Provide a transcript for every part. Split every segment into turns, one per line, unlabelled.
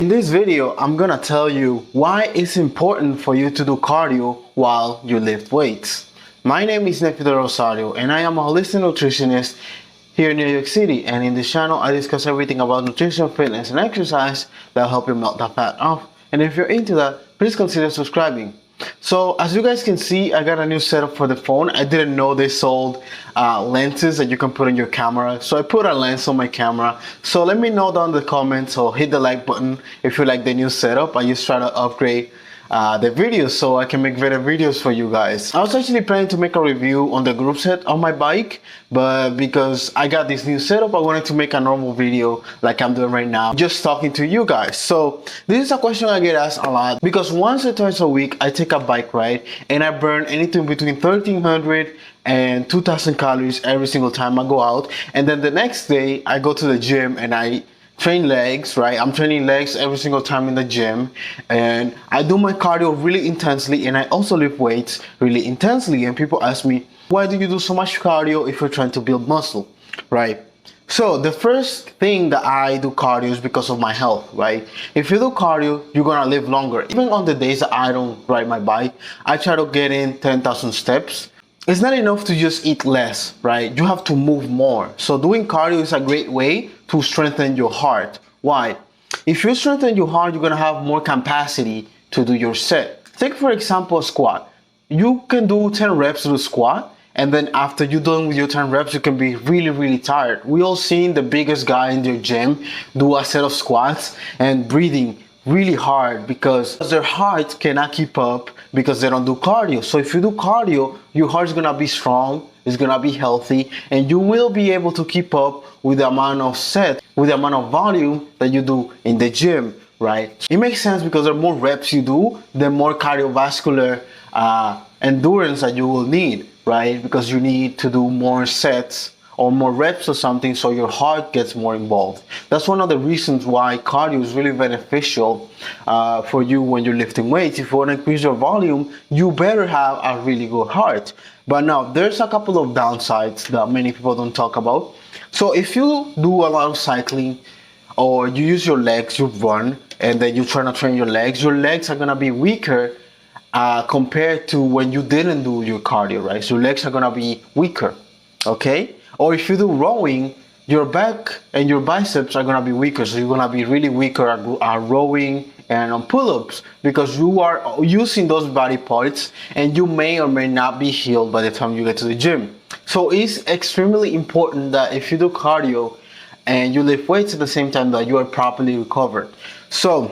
In this video, I'm gonna tell you why it's important for you to do cardio while you lift weights. My name is Neyfi Del Rosario and I am a holistic nutritionist here in New York City, and in this channel I discuss everything about nutrition, fitness and exercise that will help you melt that fat off. And if you're into that, please consider subscribing. So as you guys can see, I got a new setup for the phone. I didn't know they sold lenses that you can put on your camera, so I put a lens on my camera. So let me know down in the comments or hit the like button if you like the new setup. I just try to upgrade the videos so I can make better videos for you guys. I was actually planning to make a review on the group set on my bike, but because I got this new setup, I wanted to make a normal video like I'm doing right now, just talking to you guys. So this is a question I get asked a lot, because once or twice a week I take a bike ride and I burn anything between 1,300 and 2,000 calories every single time I go out, and then the next day I go to the gym and I train legs, right? I'm training legs every single time in the gym, and I do my cardio really intensely, and I also lift weights really intensely. And people ask me, why do you do so much cardio if you're trying to build muscle, right? So the first thing that I do cardio is because of my health, right? If you do cardio, you're gonna live longer. Even on the days that I don't ride my bike, I try to get in 10,000 steps. It's not enough to just eat less, right? You have to move more. So doing cardio is a great way to strengthen your heart. Why? If you strengthen your heart, you're gonna have more capacity to do your set. Take for example a squat. You can do 10 reps of the squat, and then after you're done with your 10 reps, you can be really tired. We all seen the biggest guy in their gym do a set of squats and breathing really hard because their heart cannot keep up because they don't do cardio. So if you do cardio, your heart's gonna be strong, it's gonna be healthy, and you will be able to keep up with the amount of set, with the amount of volume that you do in the gym, right? It makes sense because the more reps you do, the more cardiovascular endurance that you will need, right? Because you need to do more sets or more reps or something, so your heart gets more involved. That's one of the reasons why cardio is really beneficial for you when you're lifting weights. If you want to increase your volume, you better have a really good heart. But now there's a couple of downsides that many people don't talk about. So if you do a lot of cycling, or you use your legs, you run, and then you try to train your legs are gonna be weaker compared to when you didn't do your cardio, right? So your legs are gonna be weaker, okay? Or if you do rowing, your back and your biceps are gonna be weaker, so you're gonna be really weaker at rowing and on pull-ups because you are using those body parts, and you may or may not be healed by the time you get to the gym. So it's extremely important that if you do cardio and you lift weights at the same time, that you are properly recovered. So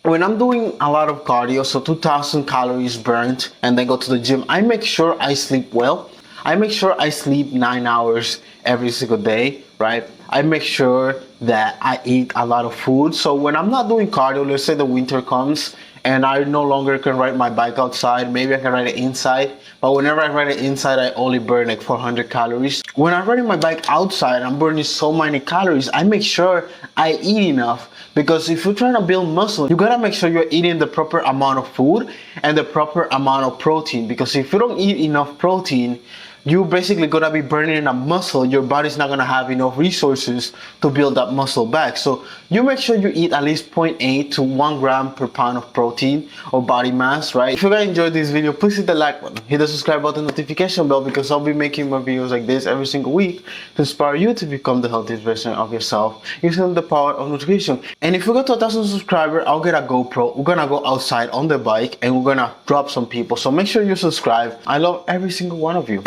when I'm doing a lot of cardio, so 2,000 calories burnt, and then go to the gym, I make sure I sleep well. I make sure I sleep 9 hours every single day, right? I make sure that I eat a lot of food. So when I'm not doing cardio, let's say the winter comes and I no longer can ride my bike outside, maybe I can ride it inside, but whenever I ride it inside, I only burn like 400 calories. When I'm riding my bike outside, I'm burning so many calories. I make sure I eat enough, because if you're trying to build muscle, you gotta make sure you're eating the proper amount of food and the proper amount of protein, because if you don't eat enough protein, you basically gonna be burning a muscle. Your body's not gonna have enough resources to build that muscle back. So you make sure you eat at least 0.8 to 1 gram per pound of protein or body mass, right? If you guys enjoyed this video, please hit the like button, hit the subscribe button, notification bell, because I'll be making more videos like this every single week to inspire you to become the healthiest version of yourself using the power of nutrition. And if we get to 1,000 subscribers, I'll get a GoPro. We're gonna go outside on the bike and we're gonna drop some people. So make sure you subscribe. I love every single one of you.